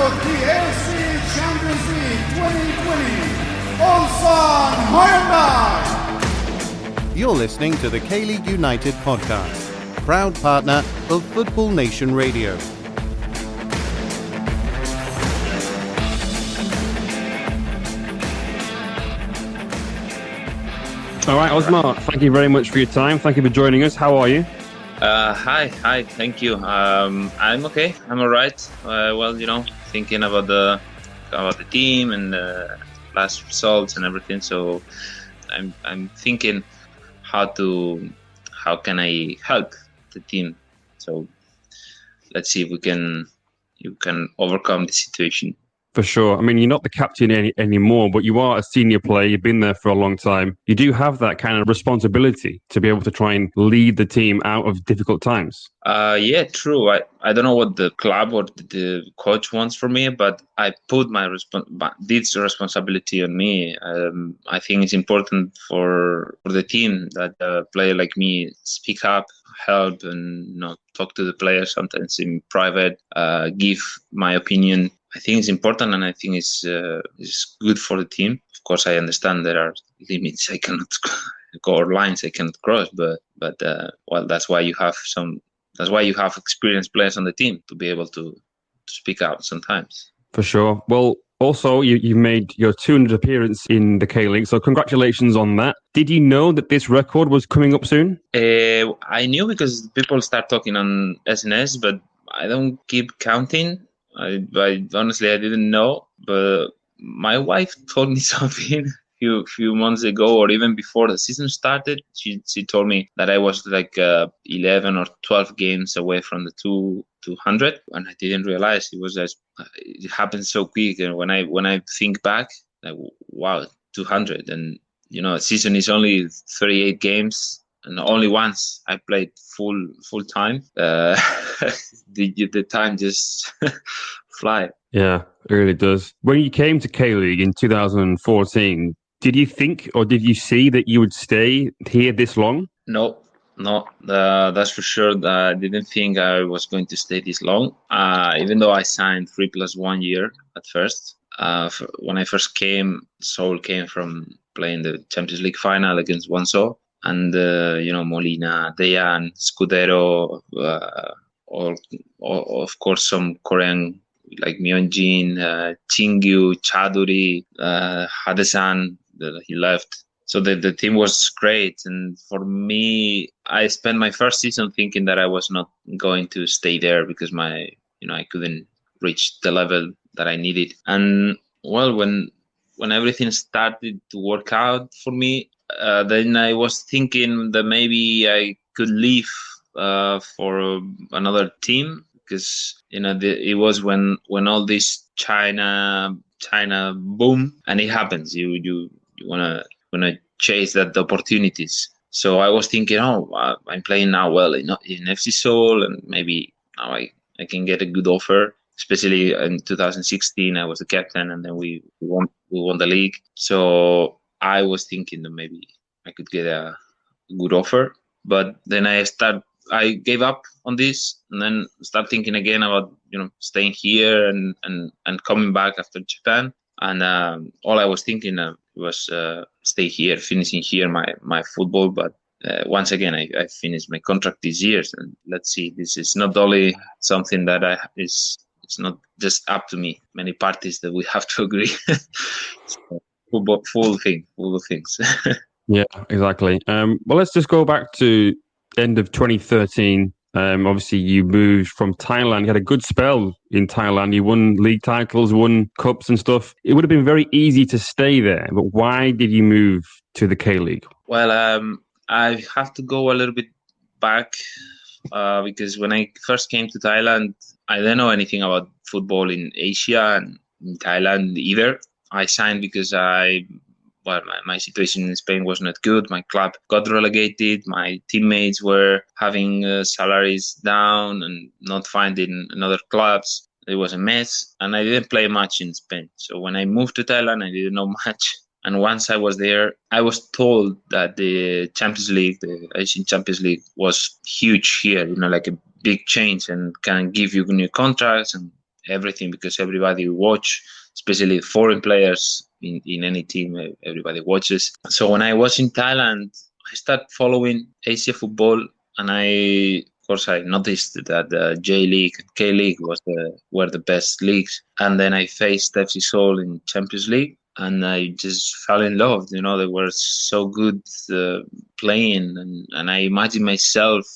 of the FC Captaincy 2020, Osmar Ibáñez. You're listening to the KLU United podcast, proud partner of Football Nation Radio. All right, Osmar, thank you very much for your time. Thank you for joining us. How are you? Hi, thank you. I'm okay. I'm all right. Thinking about the team and the last results and everything. So I'm thinking how can I help the team. So let's see if you can overcome the situation. For sure. I mean, you're not the captain anymore, but you are a senior player. You've been there for a long time. You do have that kind of responsibility to be able to try and lead the team out of difficult times. Yeah, true. I don't know what the club or the coach wants from me, but I put this responsibility on me. I think it's important for the team that a player like me speak up, help, and talk to the players sometimes in private, give my opinion. I think it's important, and I think it's good for the team. Of course, I understand there are limits. I cannot go or lines I cannot cross, but that's why you have experienced players on the team to be able to speak out sometimes. For sure. Well, also you made your 200th appearance in the K-League, so congratulations on that. Did you know that this record was coming up soon? I knew because people start talking on SNS, but I don't keep counting. I honestly didn't know, but my wife told me something few months ago, or even before the season started. She told me that I was like 11 or 12 games away from the 200, and I didn't realize it happened so quick. And when I think back, like, wow, 200, and a season is only 38 games. And only once I played full time. The time just fly. Yeah, it really does. When you came to K-League in 2014, did you think or did you see that you would stay here this long? No, that's for sure. I didn't think I was going to stay this long. Even though I signed 3+1 year at first. When I first came, Seoul came from playing the Champions League final against Wonso. And, Molina, Dejan, Scudero, or of course some Korean like Myeonjin, Chingyu, Chaduri, Hadesan, he left. So the team was great. And for me, I spent my first season thinking that I was not going to stay there because I couldn't reach the level that I needed. And well, when everything started to work out for me, then I was thinking that maybe I could leave for another team because it was when all this China boom, and it happens. You wanna chase that opportunities. So I was thinking, I'm playing now well in FC Seoul, and maybe now I can get a good offer. Especially in 2016, I was the captain, and then we won the league. So I was thinking that maybe I could get a good offer, but then I gave up on this, and then start thinking again about staying here and coming back after Japan. And all I was thinking was stay here, finishing here my football. But once again, I finished my contract this year, and let's see. This is not only something that it's not just up to me. Many parties that we have to agree. Full things. Yeah, exactly. Well, let's just go back to end of 2013. Obviously, you moved from Thailand. You had a good spell in Thailand. You won league titles, won cups and stuff. It would have been very easy to stay there. But why did you move to the K-League? Well, I have to go a little bit back because when I first came to Thailand, I didn't know anything about football in Asia and in Thailand either. I signed because my situation in Spain was not good. My club got relegated. My teammates were having salaries down and not finding another clubs. It was a mess, and I didn't play much in Spain. So when I moved to Thailand, I didn't know much. And once I was there, I was told that the Champions League, the Asian Champions League, was huge here, like a big change and can give you new contracts and everything because everybody watch, especially foreign players in any team. Everybody watches. So when I was in Thailand, I started following Asia football, and of course, I noticed that the J League, K League were the best leagues, and then I faced FC Seoul in Champions League, and I just fell in love. They were so good playing, and I imagine myself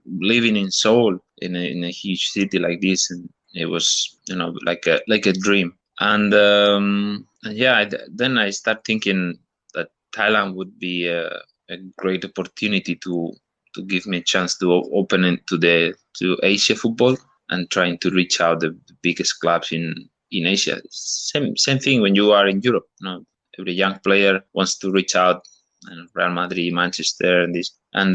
living in Seoul in a huge city like this, and it was like a dream. And then I start thinking that Thailand would be a great opportunity to give me a chance to open into to Asia football and trying to reach out the biggest clubs in Asia. Same thing when you are in Europe. Every young player wants to reach out, and Real Madrid, Manchester, and this. And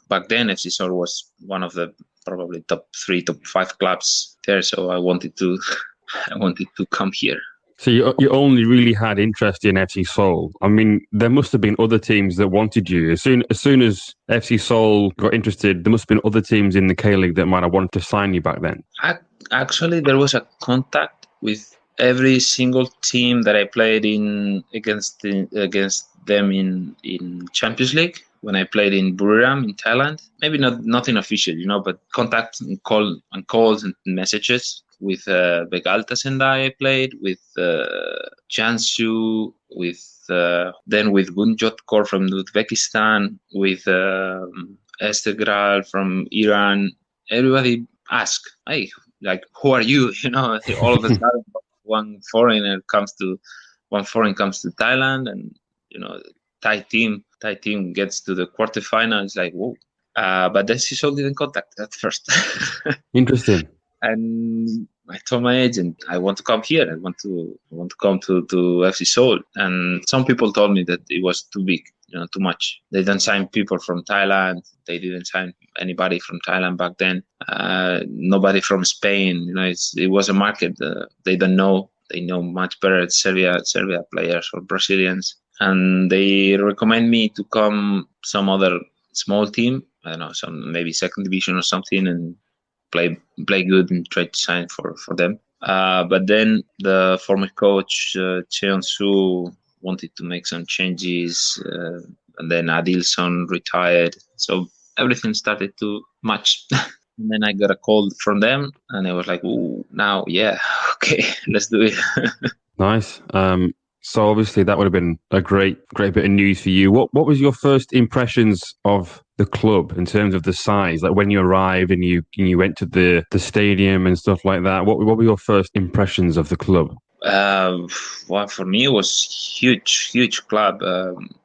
back then, FC Seoul was one of the probably top 3, top 5 clubs there. So I wanted to come here. So you only really had interest in FC Seoul. I mean, there must have been other teams that wanted you. As soon as FC Seoul got interested, there must have been other teams in the K League that might have wanted to sign you back then. Actually, there was a contact with every single team that I played against them in Champions League. When I played in Buriram in Thailand, maybe nothing official, but contact and calls and messages. With Vegalta Sendai I played, with Jiangsu, then with Bunjotkhor from Uzbekistan, with Esteghlal from Iran. Everybody asked, "Hey, who are you?" All of a sudden, one foreign comes to Thailand, and Thai team gets to the quarterfinals. It's like, whoa! But then Seoul didn't contact at first. Interesting. And I told my agent, I want to come here. I want to come to FC Seoul. And some people told me that it was too big, too much. They didn't sign people from Thailand. They didn't sign anybody from Thailand back then. Nobody from Spain. It was a market they don't know. They know much better Serbia players or Brazilians. And they recommend me to come some other small team. I don't know, some maybe second division or something, and play good and try to sign for them. But then the former coach, Cheon-soo, wanted to make some changes. And then Adilson retired. So everything started to match. And then I got a call from them, and I was like, "Ooh, now, yeah, okay, let's do it." Nice. So obviously that would have been a great bit of news for you. What was your first impressions of the club in terms of the size? Like when you arrived and you went to the stadium and stuff like that. What were your first impressions of the club? Well, for me, it was huge club.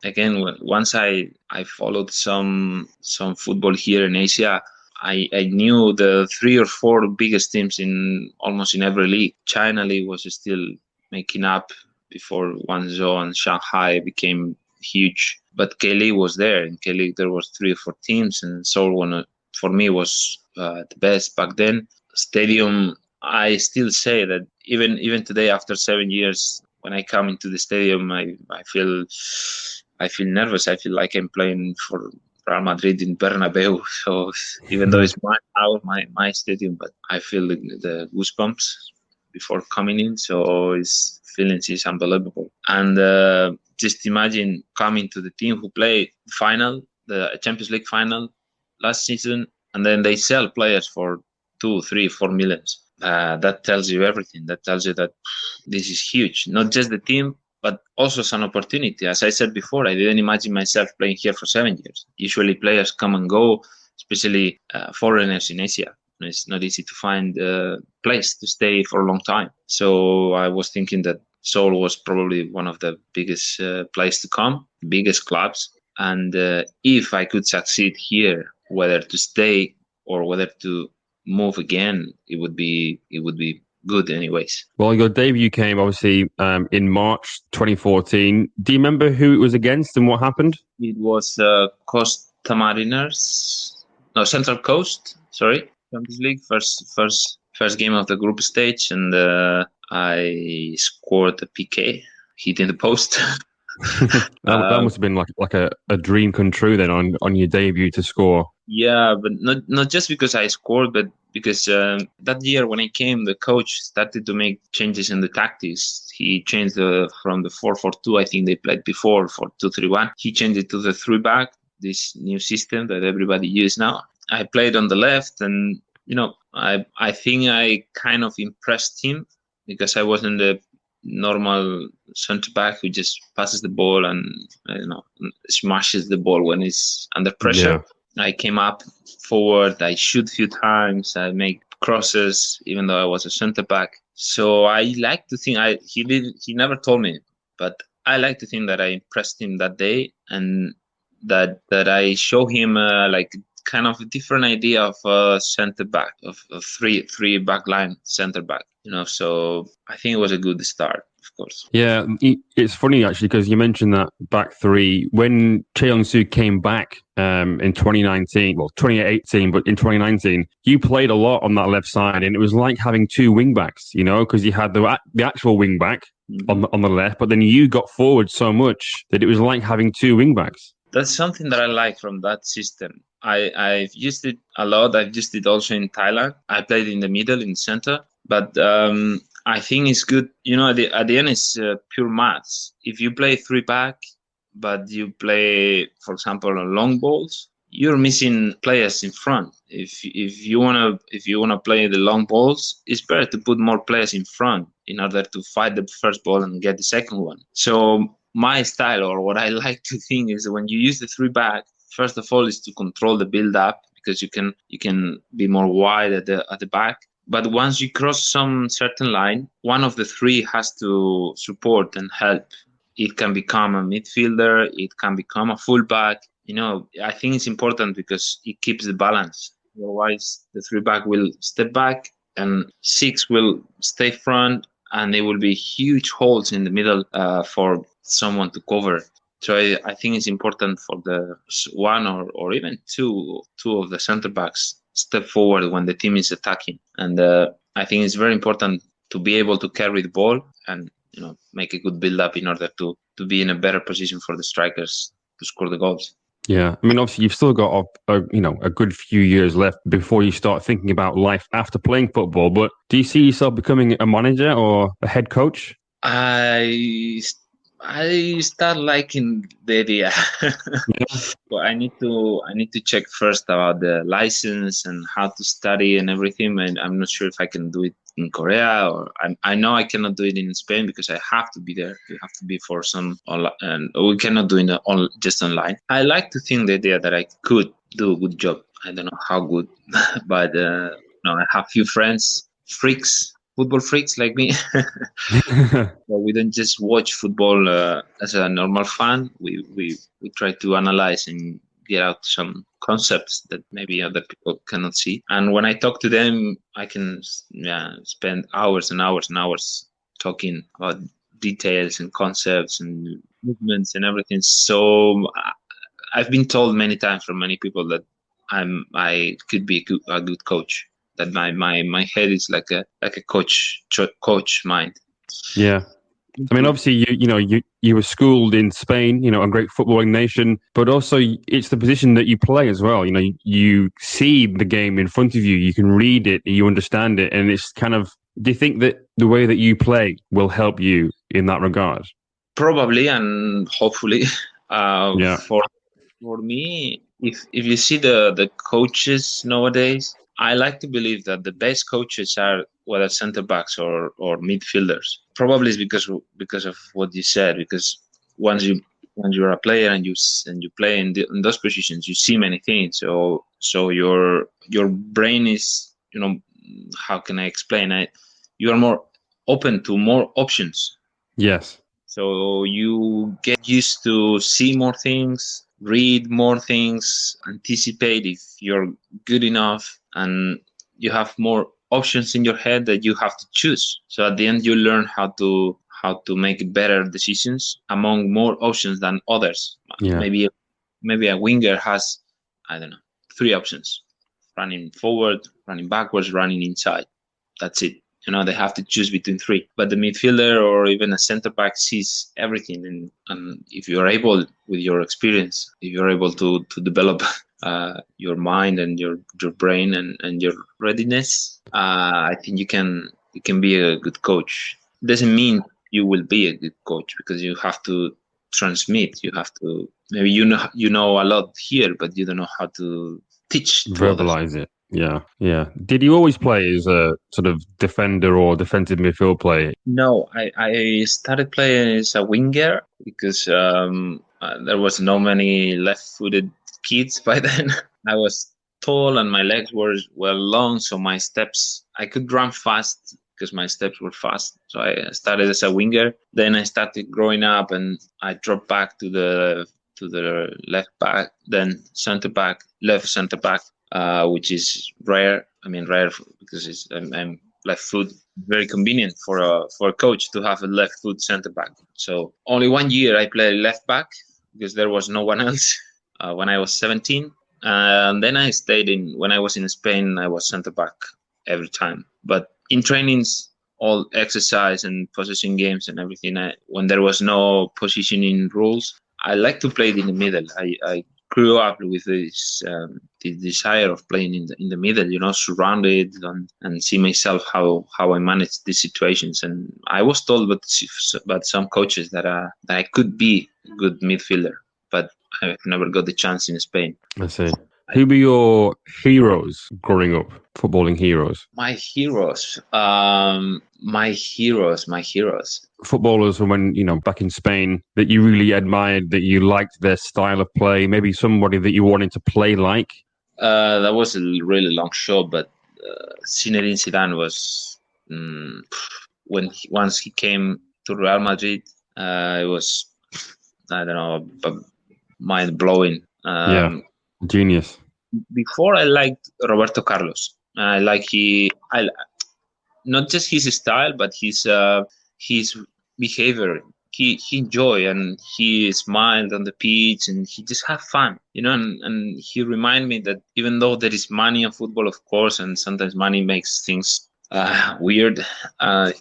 Again, once I followed some football here in Asia, I knew the 3 or 4 biggest teams in almost in every league. China League was still making up before Guangzhou and Shanghai became huge. But KLU was there. In KLU there was 3 or 4 teams, and Seoul for me was the best back then. Stadium, I still say that even today after 7 years, when I come into the stadium, I feel nervous. I feel like I'm playing for Real Madrid in Bernabeu. So even though it's my stadium, but I feel the goosebumps before coming in. So its feelings is unbelievable. And just imagine coming to the team who played the Champions League final last season, and then they sell players for 2, 3, 4 millions. That tells you everything. That tells you that this is huge. Not just the team, but also as an opportunity. As I said before, I didn't imagine myself playing here for 7 years. Usually players come and go, especially foreigners in Asia. It's not easy to find a place to stay for a long time. So I was thinking that Seoul was probably one of the biggest place to come, biggest clubs. And if I could succeed here, whether to stay or whether to move again, it would be good anyways. Well, your debut came obviously in March 2014. Do you remember who it was against and what happened? It was Costa Mariners, no, Central Coast, sorry, Champions League, first game of the group stage, and I scored a PK, hitting the post. That must have been like a dream come true then on your debut to score. Yeah, but not just because I scored, but because that year when I came, the coach started to make changes in the tactics. He changed from the 4-4-2, I think they played before, 4-2-3-1. He changed it to the 3-back, this new system that everybody uses now. I played on the left, and I think I kind of impressed him because I wasn't the normal center back who just passes the ball and smashes the ball when it's under pressure. Yeah. I came up forward, I shoot a few times, I make crosses, even though I was a center back. So I like to think he never told me, but I like to think that I impressed him that day, and that I show him like kind of a different idea of a center back, of a three back line center back. So I think it was a good start, of course. Yeah, it's funny actually because you mentioned that back three. When Chae Young-soo came back in 2019, well 2018, but in 2019, you played a lot on that left side, and it was like having two wing backs, because you had the actual wing back on the left, but then you got forward so much that it was like having two wing backs. That's something that I like from that system. I've used it a lot. I've used it also in Thailand. I played in the middle, in center. But I think it's good. At the end, it's pure maths. If you play 3-back, but you play, for example, on long balls, you're missing players in front. If you wanna play the long balls, it's better to put more players in front in order to fight the first ball and get the second one. So my style, or what I like to think, is when you use the 3-back, first of all, is to control the build-up, because you can be more wide at the back. But once you cross some certain line, one of the three has to support and help. It can become a midfielder. It can become a fullback. I think it's important because it keeps the balance. Otherwise, the 3-back will step back and 6 will stay front, and there will be huge holes in the middle for someone to cover. So I think it's important for the one or even two of the center backs step forward when the team is attacking. And I think it's very important to be able to carry the ball and make a good build up in order to be in a better position for the strikers to score the goals. Yeah, I mean, obviously you've still got a good few years left before you start thinking about life after playing football. But do you see yourself becoming a manager or a head coach? I start liking the idea. But I need to check first about the license and how to study and everything. And I'm not sure if I can do it in Korea, or I know I cannot do it in Spain because I have to be there. We have to be for some online, and we cannot do it just online. I like to think the idea that I could do a good job. I don't know how good, but I have few friends, football freaks like me. But we don't just watch football as a normal fan. We try to analyze and get out some concepts that maybe other people cannot see. And when I talk to them, I can spend hours and hours and hours talking about details and concepts and movements and everything. So I've been told many times from many people that I could be a good coach. That my head is like a coach mind. Yeah, I mean, obviously you were schooled in Spain, a great footballing nation, but also it's the position that you play as well. You see the game in front of you, you can read it, you understand it, and it's kind of. Do you think that the way that you play will help you in that regard? Probably, and hopefully. For me, if you see the coaches nowadays, I like to believe that the best coaches are whether center backs or midfielders. Probably it's because of what you said. Because once you're a player and you play in those positions, you see many things. So your brain is, how can I explain it? You are more open to more options. Yes. So you get used to see more things, read more things, anticipate if you're good enough, and you have more options in your head that you have to choose. So at the end, you learn how to make better decisions among more options than others. Yeah. Maybe a winger has, 3 options: running forward, running backwards, running inside. That's it. They have to choose between three. But the midfielder or even a center back sees everything. And if you're able, with your experience, if you're able to develop your mind and your brain and your readiness, I think you can be a good coach. Doesn't mean you will be a good coach, because you have to transmit. You have to, maybe you know a lot here, but you don't know how to teach to verbalize others. it. Yeah. Did you always play as a sort of defender or defensive midfield player? No, I started playing as a winger because there was no many left-footed kids by then. I was tall and my legs were long, so my steps, I could run fast because my steps were fast. So I started as a winger. Then I started growing up and I dropped back to the left back, then left center back, which is rare. I mean, rare because I'm left foot. Very convenient for a coach to have a left foot center back. So only 1 year I played left back because there was no one else when I was 17. And then I stayed when I was in Spain, I was center back every time. But in trainings, all exercise and possession games and everything, when there was no positioning rules, I like to play in the middle. I grew up with this the desire of playing in the middle, surrounded and see myself how I manage these situations. And I was told by some coaches that I could be a good midfielder, but I've never got the chance in Spain. I see. Who were your heroes growing up, footballing heroes? My heroes. Footballers from when, back in Spain that you really admired, that you liked their style of play, maybe somebody that you wanted to play like? That was a really long shot, but Zinedine Zidane was, once he came to Real Madrid, it was, I don't know, mind-blowing. Genius. Before I liked Roberto Carlos. I not just his style, but his behavior. He enjoyed and he smiled on the pitch and he just had fun, and he reminded me that even though there is money in football, of course, and sometimes money makes things weird,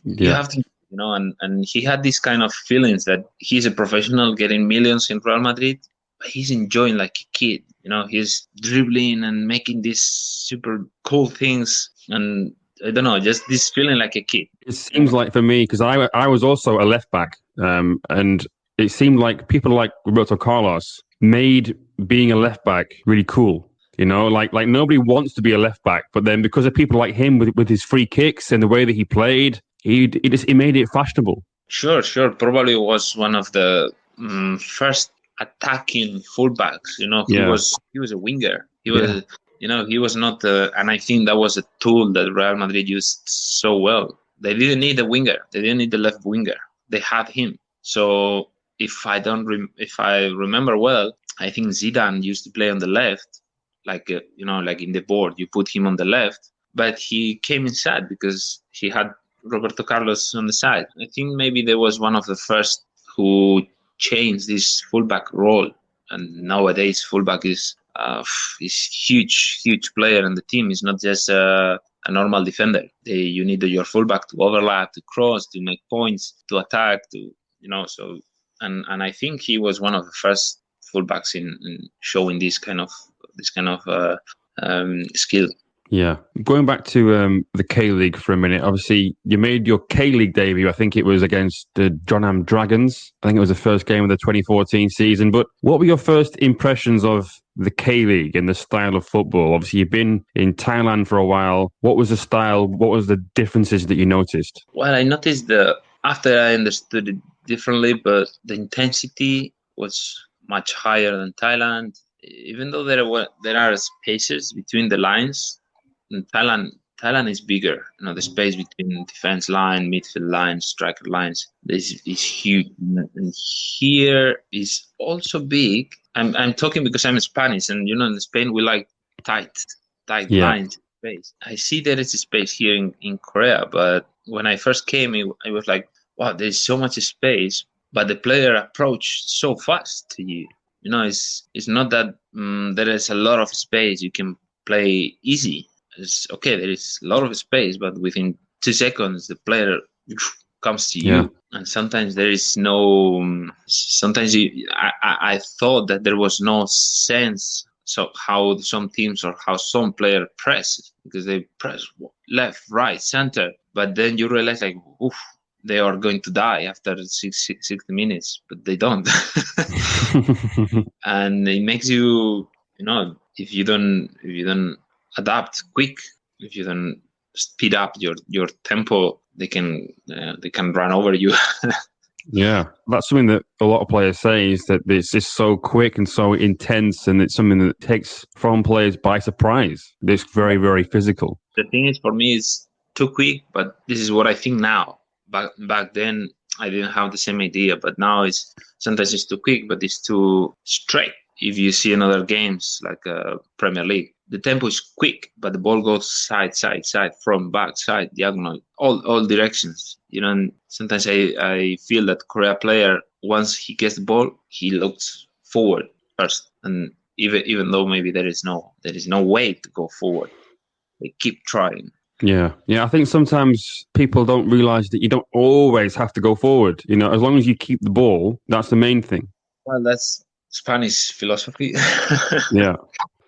you have to, and he had this kind of feelings that he's a professional getting millions in Real Madrid, but he's enjoying like a kid. He's dribbling and making these super cool things. And I don't know, just this feeling like a kid. It seems like for me, because I was also a left back, and it seemed like people like Roberto Carlos made being a left back really cool. Like nobody wants to be a left back, but then because of people like him with his free kicks and the way that he played, he made it fashionable. Sure. Probably was one of the first attacking fullbacks. He was a winger. He was, he was not. And I think that was a tool that Real Madrid used so well. They didn't need a winger. They didn't need the left winger. They had him. So if I remember well, I think Zidane used to play on the left, like like in the board. You put him on the left, but he came inside because he had Roberto Carlos on the side. I think maybe there was one of the first who change this fullback role, and nowadays fullback is huge player in the team. Is not just a normal defender. You need your fullback to overlap, to cross, to make points, to attack, So and I think he was one of the first fullbacks in showing this kind of skill. Yeah. Going back to the K-League for a minute, obviously you made your K-League debut. I think it was against the Jeonnam Dragons. I think it was the first game of the 2014 season. But what were your first impressions of the K-League and the style of football? Obviously, you've been in Thailand for a while. What was the style? What was the differences that you noticed? Well, I noticed after I understood it differently, but the intensity was much higher than Thailand. Even though there are spaces between the lines, in Thailand is bigger. The space between defense line, midfield lines, striker lines is huge. And here is also big. I'm talking because I'm Spanish, and in Spain we like tight lines, space. I see there is a space here in Korea, but when I first came, I was like, wow, there's so much space, but the player approached so fast to you. It's not that there is a lot of space. You can play easy. It's okay. There is a lot of space, but within 2 seconds, the player comes to you. And sometimes there is no. Sometimes I thought that there was no sense. So how some teams or how some player press, because they press left, right, center, but then you realize like, oof, they are going to die after 60 minutes, but they don't. And it makes you, if you don't adapt quick, if you don't speed up your tempo, they can run over you. Yeah, that's something that a lot of players say, is that it's just so quick and so intense, and it's something that takes foreign players by surprise. It's very, very physical. The thing is, for me, it's too quick, but this is what I think now. Back then, I didn't have the same idea, but now sometimes it's too quick, but it's too straight. If you see in other games like Premier League, the tempo is quick, but the ball goes side, front, back, side, diagonal, all directions. And sometimes I feel that Korea player, once he gets the ball, he looks forward first, and even though maybe there is no way to go forward, they keep trying. Yeah. I think sometimes people don't realize that you don't always have to go forward. As long as you keep the ball, that's the main thing. Well, that's Spanish philosophy. Yeah.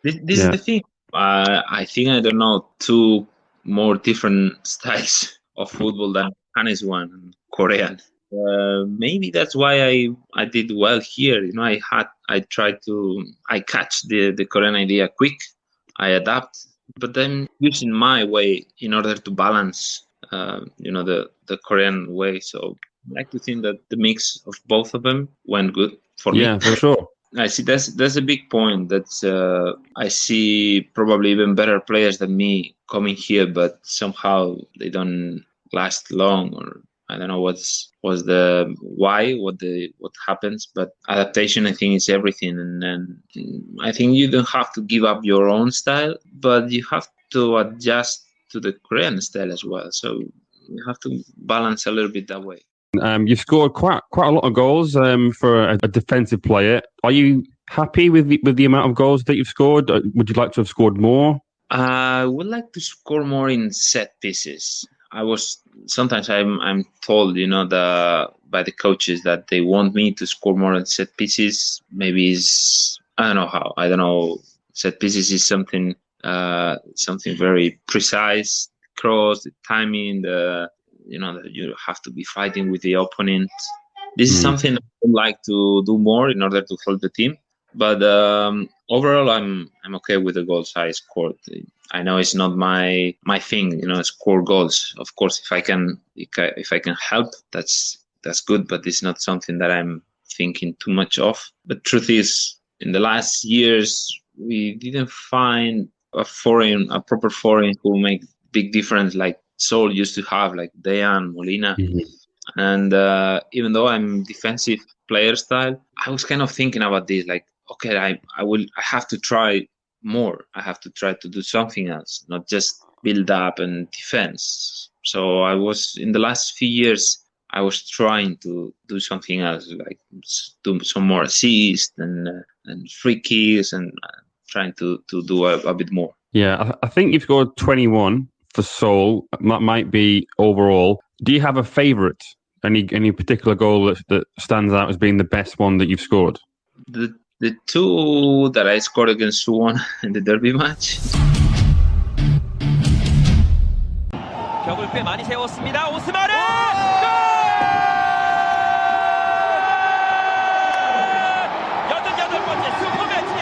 This is the thing. I think I don't know two more different styles of football than Spanish one and Korean. Maybe that's why I did well here. I catch the Korean idea quick. I adapt, but I'm using my way in order to balance, the Korean way. So I like to think that the mix of both of them went good for me. Yeah, for sure. I see that's a big point. That I see probably even better players than me coming here, but somehow they don't last long, or I don't know what happens. But adaptation, I think, is everything, and I think you don't have to give up your own style, but you have to adjust to the Korean style as well. So you have to balance a little bit that way. You've scored quite a lot of goals for a defensive player. Are you happy with the amount of goals that you've scored? Would you like to have scored more? I would like to score more in set pieces. Sometimes I'm told, by the coaches that they want me to score more in set pieces. Maybe I don't know how. I don't know. Set pieces is something very precise. Cross, the timing, that you have to be fighting with the opponent. This is something I would like to do more in order to help the team. But overall, I'm okay with the goals I scored. I know it's not my thing, score goals. Of course, if I can help, that's good. But it's not something that I'm thinking too much of. But truth is, in the last years, we didn't find a proper foreign who make big difference like Seoul used to have, like Dejan, Molina. And even though I'm defensive player style, I was kind of thinking about this, like, okay, I have to try more. I have to try to do something else, not just build up and defense. So I was, in the last few years, I was trying to do something else, like do some more assists and free kicks, and trying to do a bit more. Yeah, I think you've scored 21 for Seoul. That might be overall. Do you have a favourite? Any particular goal that stands out as being the best one that you've scored? The two that I scored against Suwon in the derby match. 벽을 꽤 많이 세웠습니다. 오스마르! 골! 88번째 슈퍼매치.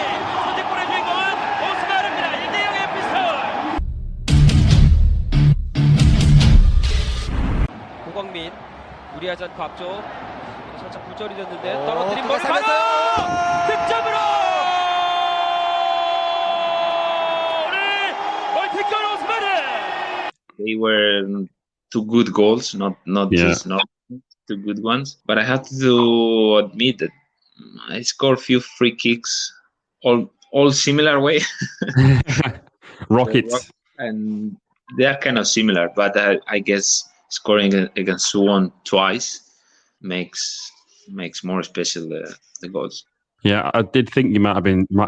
선제골의 주인공은 오스마르입니다. 1대0 FC 서울. 고광민 무리하지 않고 앞쪽. 살짝 굴절이 됐는데 떨어뜨린 볼 바로 득점으로 오늘 멀티골 오스마르. They were two good goals, not just two good ones. But I have to admit that I scored a few free kicks, all similar way. Rockets. And they are kind of similar, but I guess scoring against Suwon twice makes more special the goals. Yeah, I did think you might have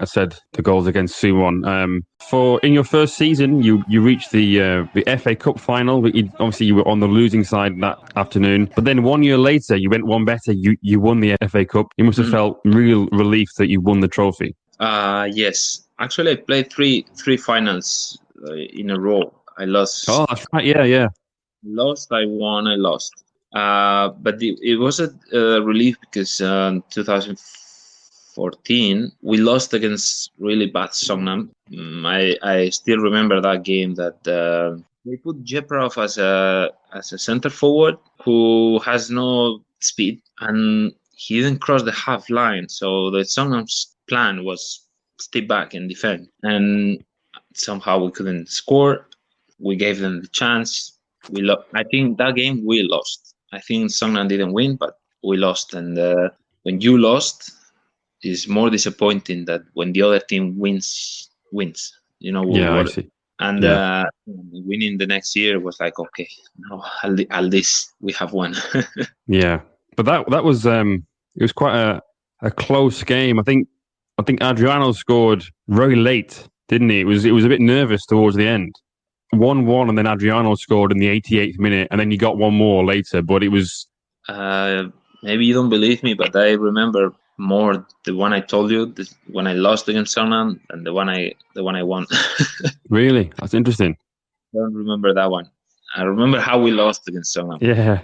said the goals against Suwon. For in your first season, you reached the FA Cup final. But obviously, you were on the losing side that afternoon. But then 1 year later, you went one better. You won the FA Cup. You must have felt real relief that you won the trophy. Yes, actually, I played three finals in a row. I lost. Oh, that's right. Yeah. Lost. I won. I lost. But it was a relief because 2014 we lost against really bad Songnam. I still remember that game that they put Jeprov as a center forward who has no speed, and he didn't cross the half line. So the Songnam's plan was stay back and defend, and somehow we couldn't score. We gave them the chance. I think that game we lost. I think Songnam didn't win, but we lost. And when you lost, it's more disappointing that when the other team wins. I see. And winning the next year was like, okay, now at least we have won. Yeah, but that was it was quite a close game. I think Adriano scored very late, didn't he? It was a bit nervous towards the end. 1-1, and then Adriano scored in the 88th minute, and then you got one more later. But it was maybe you don't believe me, but I remember more the one I told you when I lost against Songnam than the one I won. Really, that's interesting. I don't remember that one. I remember how we lost against Songnam. Yeah,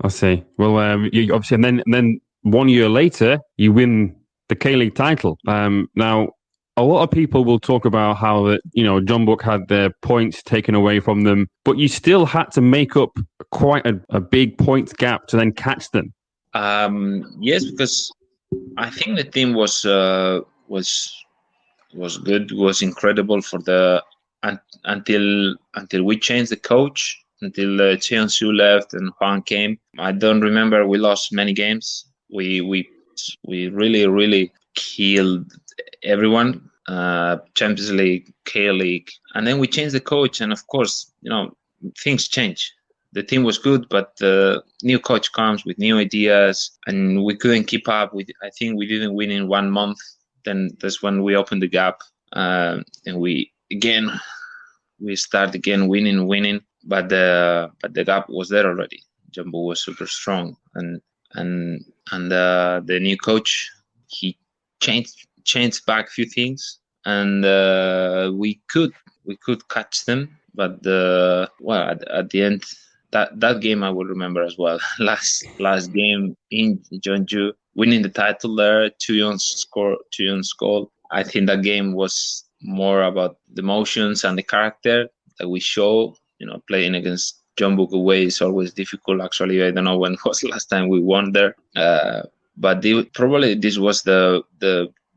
I see. Well, you obviously, and then 1 year later, you win the KLU title. Now, a lot of people will talk about how that Jeonbuk had their points taken away from them, but you still had to make up quite a big points gap to then catch them. Yes, because I think the team was good, was incredible for until we changed the coach, until Cheon-soo left and Hwang came. I don't remember we lost many games. We really killed everyone. Champions League, K League, and then we changed the coach, and of course, things change. The team was good, but the new coach comes with new ideas, and we couldn't keep up. I think we didn't win in 1 month. Then that's when we opened the gap, and we start again winning. But the gap was there already. Jeonbuk was super strong, and the new coach, he changed back a few things, and we could catch them. But at the end, that game I will remember as well. last game in Jeonju, winning the title there, Chuyeon's goal. I think that game was more about the emotions and the character that we show. Playing against Jeonbuk away is always difficult. Actually, I don't know when was the last time we won there. But probably this was the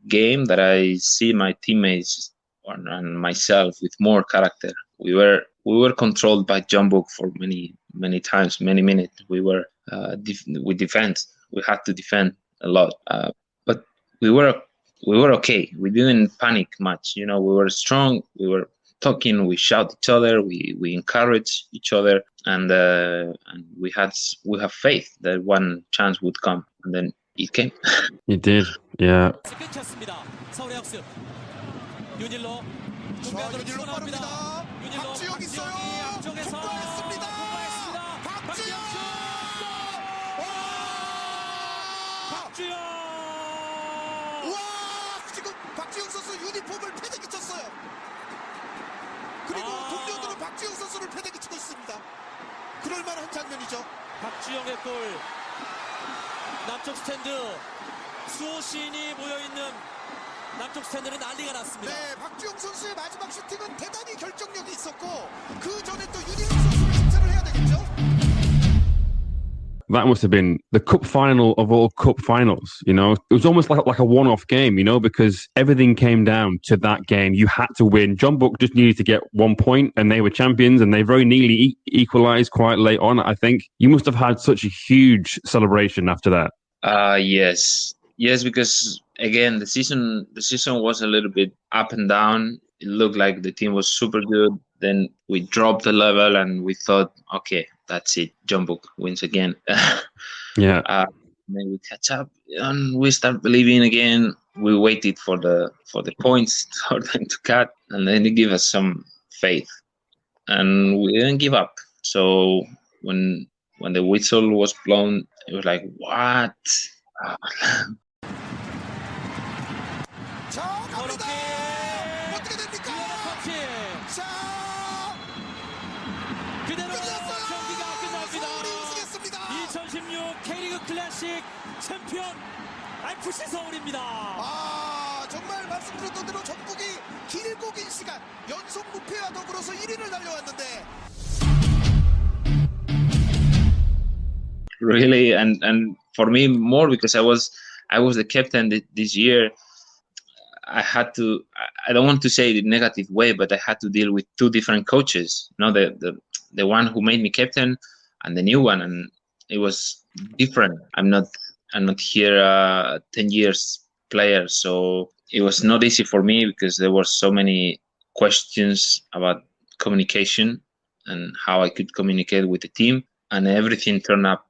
game that I see my teammates and myself with more character. We were controlled by Jeonbuk for many times, many minutes. We defend. We had to defend a lot, but we were okay. We didn't panic much. We were strong. We were talking. We shout each other. We encourage each other, and we have faith that one chance would come, and then it came. It did, yeah. 박주영 선수 유니폼을 패대기 쳤어요. 그리고 동료들은 박주영 선수를 패대기 치고 있습니다. 그럴 만한 장면이죠. 박주영의 골. 남쪽 스탠드 수호 시인이 모여있는 남쪽 스탠드는 난리가 났습니다. 네, 박주영 선수의 마지막 슈팅은 대단히 결정력이 있었고 그 전에 또 윤희석 선수를 칭찬을 해야 되겠죠. That must have been the cup final of all cup finals, It was almost like a one-off game, because everything came down to that game. You had to win. Jeonbuk just needed to get 1 point, and they were champions, and they very nearly equalized quite late on, I think. You must have had such a huge celebration after that. Yes, because again, the season was a little bit up and down. It looked like the team was super good. Then we dropped the level, and we thought, okay, that's it. Jeonbuk wins again. Yeah. Then we catch up, and we start believing again. we waited for the points for them to cut, and then they give us some faith, and we didn't give up. So when the whistle was blown, it was like, what? 자, 갑니다. 어떻게 됩니까? 자, 그대로 끝났어요. 경기가 끝납니다. 서울이 우승했습니다. 2016 K리그 클래식 챔피언 FC 서울입니다. 아, 정말 말씀드렸던 대로 전국이 길고 긴 시간 연속 무패와 더불어서 1위를 달려왔는데. Really, and for me more because I was the captain this year. I had to. I don't want to say it in a negative way, but I had to deal with two different coaches. You know, the one who made me captain and the new one, and it was different. I'm not here 10 years player, so it was not easy for me because there were so many questions about communication and how I could communicate with the team, and everything turned out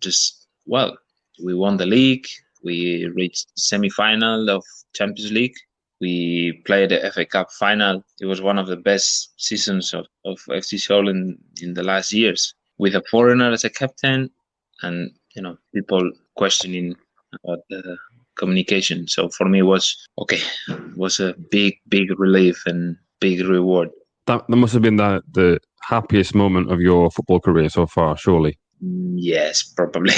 just well. We won the league. We reached the semi-final of Champions League. We played the FA Cup final. It was one of the best seasons of FC Seoul in the last years, with a foreigner as a captain, and people questioning about the communication. So for me, it was a big relief and big reward. That must have been the happiest moment of your football career so far, surely. Yes, probably.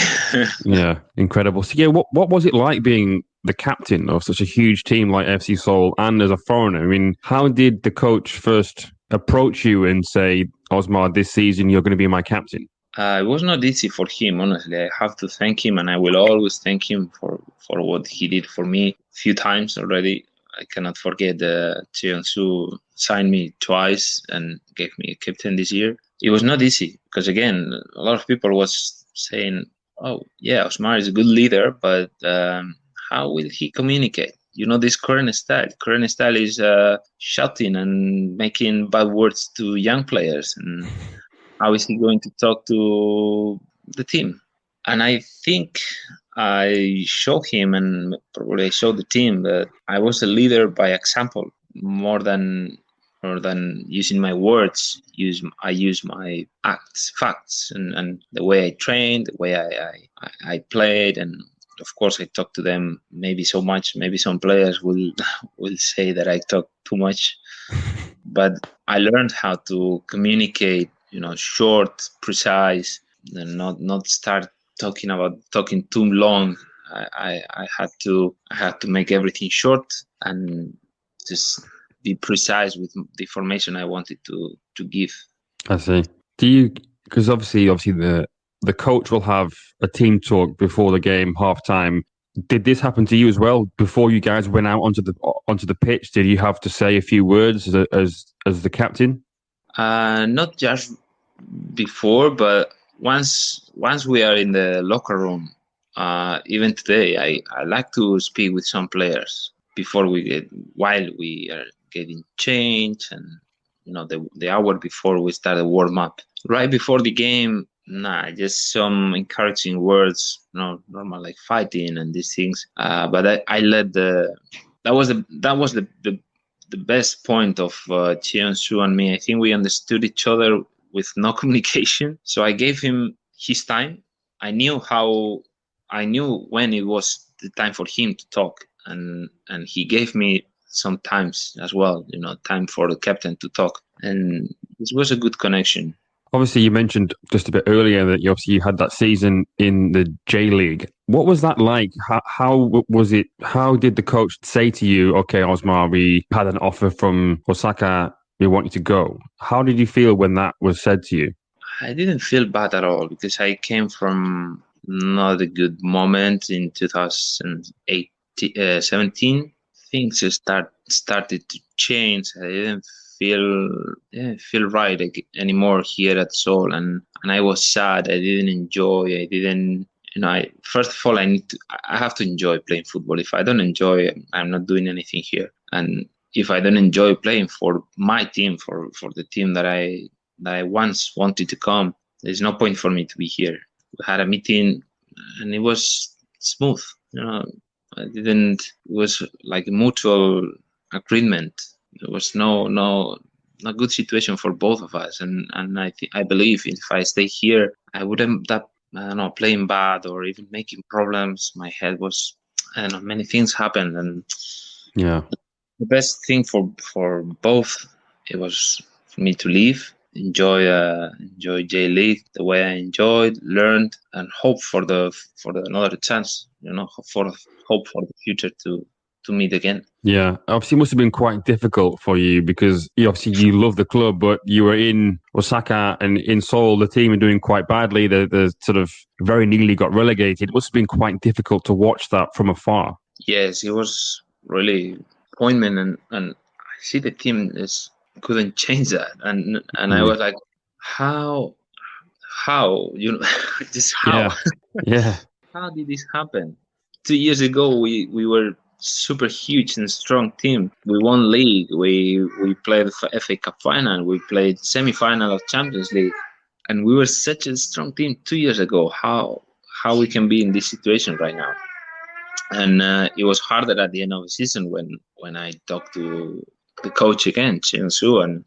Yeah, incredible. So, yeah, what was it like being the captain of such a huge team like FC Seoul and as a foreigner? I mean, how did the coach first approach you and say, Osmar, this season you're going to be my captain? It was not easy for him, honestly. I have to thank him, and I will always thank him for what he did for me a few times already. I cannot forget Jeonsu signed me twice and gave me a captain this year. It was not easy because, again, a lot of people was saying, oh, yeah, Osmar is a good leader, but how will he communicate? This current style. Current style is shouting and making bad words to young players. And how is he going to talk to the team? And I think I showed him, and probably I showed the team, that I was a leader by example more than using my words. I use my facts, and the way I trained, the way I played, and of course I talked to them maybe so much. Maybe some players will say that I talk too much, but I learned how to communicate. Short, precise, and not start talking too long. I had to make everything short and just be precise with the information I wanted to give. I see. Do you? Because obviously the coach will have a team talk before the game, halftime. Did this happen to you as well? Before you guys went out onto the pitch, did you have to say a few words as the captain? Not just before, but once we are in the locker room, even today, I like to speak with some players while we are getting changed, and the hour before we start the warm up. Right before the game, just some encouraging words, normal like fighting and these things. But I let that was the best point of Jeonsu and me. I think we understood each other with no communication. So I gave him his time. I knew when it was the time for him to talk, and he gave me some times as well, time for the captain to talk. And it was a good connection. Obviously, you mentioned just a bit earlier that you had that season in the J League. What was that like? How was it? How did the coach say to you, okay, Osmar, we had an offer from Osaka, we want you to go? How did you feel when that was said to you? I didn't feel bad at all because I came from not a good moment in 2017. Things started to change. I didn't feel right anymore here at Seoul, and I was sad. I didn't enjoy. I didn't. First of all, I have to enjoy playing football. If I don't enjoy, I'm not doing anything here. And if I don't enjoy playing for my team, for the team that I once wanted to come, there's no point for me to be here. We had a meeting, and it was smooth. I didn't. It was like a mutual agreement. There was no a good situation for both of us, and I believe if I stay here, I wouldn't that I don't know, playing bad or even making problems. My head was, I don't know, many things happened, and Yeah. the best thing for both, it was for me to leave, enjoy J League the way I enjoyed, learned, and hope for the another chance. Hope for the future to meet again. Yeah, obviously it must have been quite difficult for you because you love the club, but you were in Osaka and in Seoul, the team are doing quite badly. They're sort of very nearly got relegated. It must have been quite difficult to watch that from afar. Yes, it was really appointment, and I see the team couldn't change that, and I was like, how just how Yeah. how did this happen? 2 years ago, we were super huge and strong team. We won league. We played FA Cup final. We played semi-final of Champions League, and we were such a strong team 2 years ago. How we can be in this situation right now? And it was harder at the end of the season when I talked to the coach again, Su, and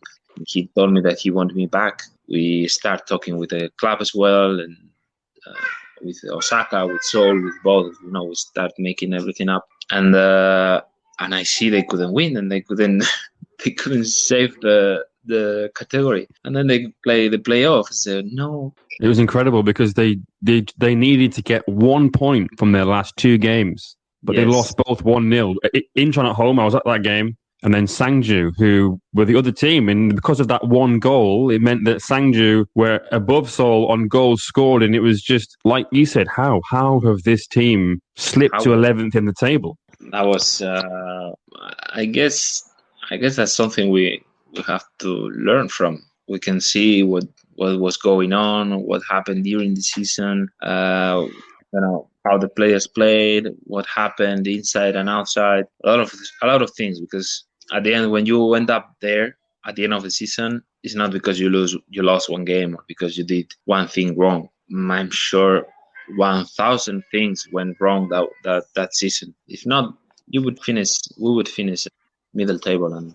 he told me that he wanted me back. We start talking with the club as well, and with Osaka, with Seoul, with both. We start making everything up, and I see they couldn't win, and they couldn't save the category, and then they play the playoff. So no, it was incredible because they needed to get 1 point from their last 2 games, but they lost both 1-0. Incheon at home, I was at that game. And then Sangju, who were the other team. And because of that 1 goal, it meant that Sangju were above Seoul on goals scored. And it was just, like you said, how have this team slipped to 11th in the table? That was, I guess that's something we have to learn from. We can see what was going on, what happened during the season, how the players played, what happened inside and outside, a lot of things, because at the end, when you end up there at the end of the season, it's not because you lost 1 game or because you did 1 thing wrong. I'm sure 1,000 things went wrong that season. If not, we would finish middle table, and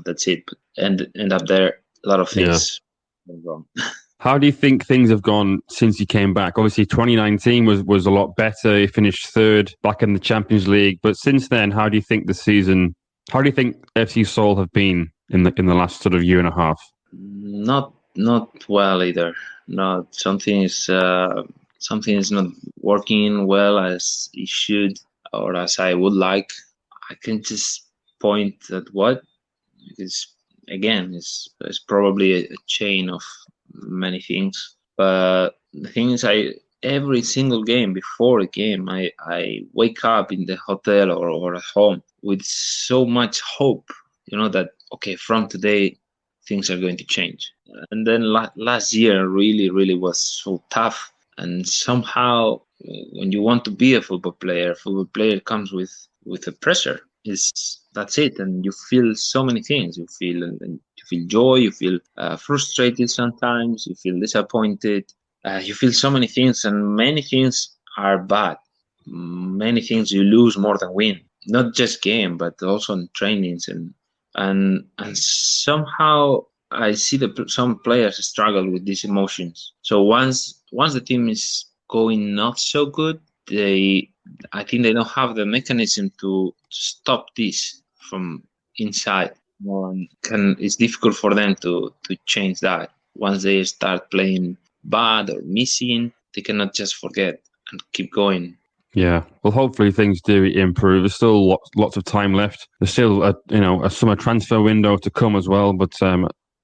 that's it. But end up there, a lot of things went wrong. How do you think things have gone since you came back? Obviously, 2019 was a lot better. You finished 3rd back in the Champions League. But since then, how do you think FC Seoul have been in the last sort of year and a half? Not well either. No, something is not working well as it should or as I would like. I can just point at what, because again, it's probably a chain of many things. But the thing is, every single game, before a game, I wake up in the hotel or at home with so much hope, that okay, from today things are going to change. And then last year really was so tough, and somehow when you want to be a football player comes with a pressure. That's it, and you feel so many things. You feel joy, you feel frustrated sometimes, you feel disappointed, you feel so many things, and many things are bad. Many things you lose more than win, not just game, but also in trainings, and somehow I see some players struggle with these emotions. So once the team is going not so good, I think they don't have the mechanism to stop this from inside. It's difficult for them to change that. Once they start playing bad or missing, they cannot just forget and keep going. Yeah, well, hopefully things do improve. There's still lots of time left. There's still a summer transfer window to come as well, but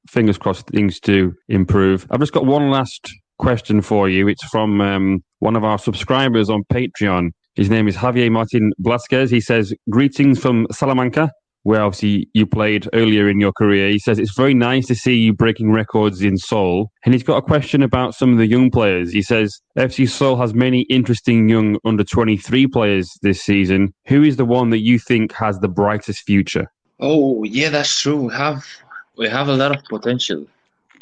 fingers crossed things do improve. I've just got one last question for you. It's from one of our subscribers on Patreon. His name is Javier Martin Blasquez. He says, greetings from Salamanca, where obviously you played earlier in your career. He says, it's very nice to see you breaking records in Seoul. And he's got a question about some of the young players. He says, FC Seoul has many interesting young under-23 players this season. Who is the one that you think has the brightest future? Oh, yeah, that's true. We have a lot of potential.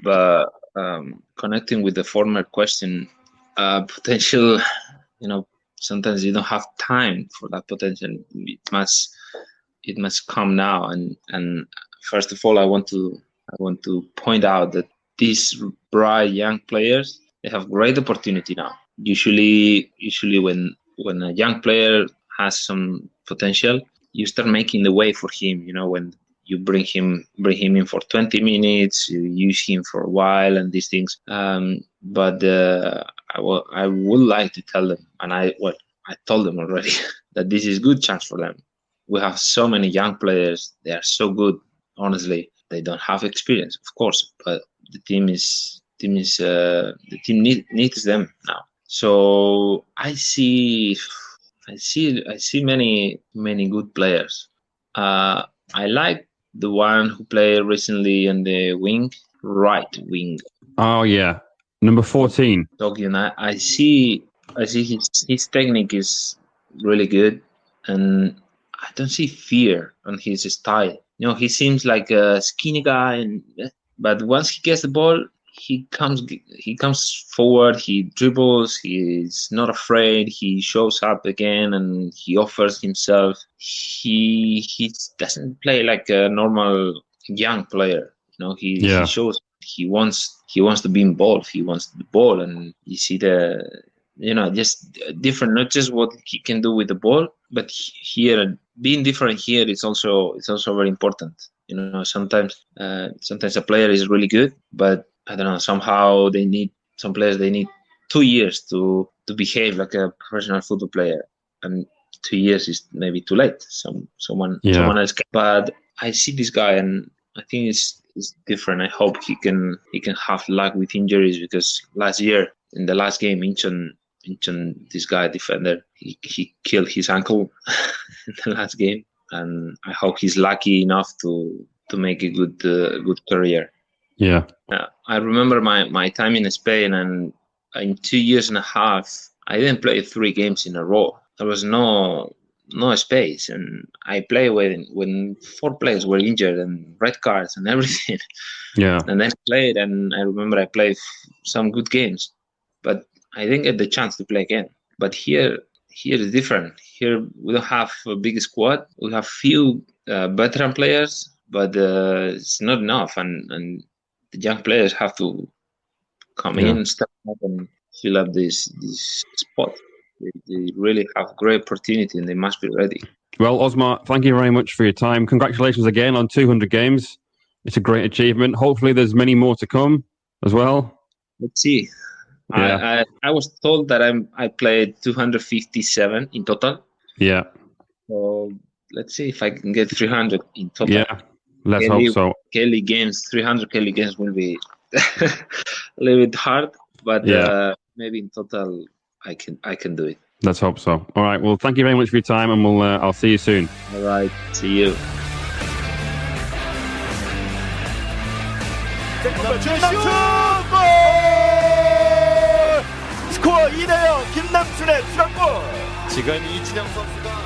But connecting with the former question, potential, sometimes you don't have time for that potential. It must come now. And first of all, I want to point out that these bright young players, they have great opportunity now. Usually when a young player has some potential, you start making the way for him. When you bring him in for 20 minutes, you use him for a while and these things. But I would like to tell them, and I told them already that this is a good chance for them. We have so many young players. They are so good. Honestly, they don't have experience, of course, but the team needs them now. So I see many good players. I like the one who played recently on the right wing. Oh yeah, number 14. Tokyo. I see his technique is really good, and I don't see fear on his style. He seems like a skinny guy, but once he gets the ball, he comes forward, he dribbles, he's not afraid, he shows up again, and he offers himself. He doesn't play like a normal young player. He shows he wants to be involved, he wants the ball, and you see just different, not just what he can do with the ball, but here being different here is also very important. Sometimes a player is really good, but I don't know, somehow some players need 2 years to behave like a professional football player, and 2 years is maybe too late. Someone else can. But I see this guy, and I think it's different. I hope he can have luck with injuries, because last year in the last game, Incheon, this guy defender, he killed his ankle in the last game, and I hope he's lucky enough to make a good career. Yeah. I remember my time in Spain, and in 2 years and a half, I didn't play 3 games in a row. There was no space, and I played when 4 players were injured and red cards and everything. Yeah. And then I played, and I remember I played some good games, but I didn't get the chance to play again. But here is different. Here we don't have a big squad. We have few veteran players, but it's not enough, and the young players have to come in, step up, and fill up this spot. They really have great opportunity, and they must be ready. Well, Osmar, thank you very much for your time. Congratulations again on 200 games. It's a great achievement. Hopefully there's many more to come as well. Let's see. Yeah. I was told that I played 257 in total. Yeah. So let's see if I can get 300 in total. Yeah. Let's hope so. 300 KLU games will be a little bit hard, but maybe in total I can do it. Let's hope so. All right. Well, thank you very much for your time, and I'll see you soon. All right. See you. 스코어 2대0 김남춘의 추가골. 지금 이준영 선수가